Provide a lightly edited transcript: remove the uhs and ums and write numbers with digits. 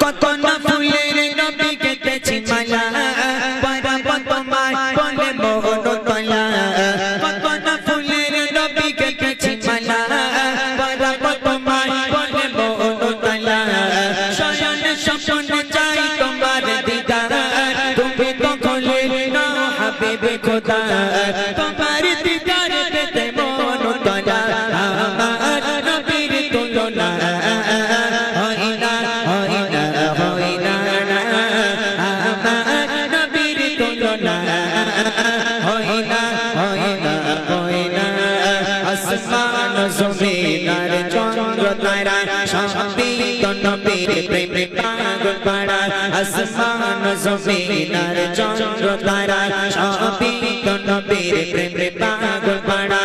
কত না ফুলের নবী কেটেছি মালা পরাব তোমায় বলে মোহন তলা কত না ফুলের নবী কেটেছি মালা পরাব তোমায় বলে মোহন তলা শয়নে স্বপ্নে চাই তোমার দিদার তুমি তো খোলে না হাবিবে খোদা তোমার দিদার পেতে মন তলা আমার নবীর তুলনা হয় না হয় না হয় না আমার নবীর তুলনা হয় না হয় না হয় না আসমান জমিন আর চন্দ্র তারা সবই তো নবীর প্রেমে পাগল পাড়া আসমান জমিন আর চন্দ্র তারা সবই তো নবীর প্রেমে পাগল পাড়া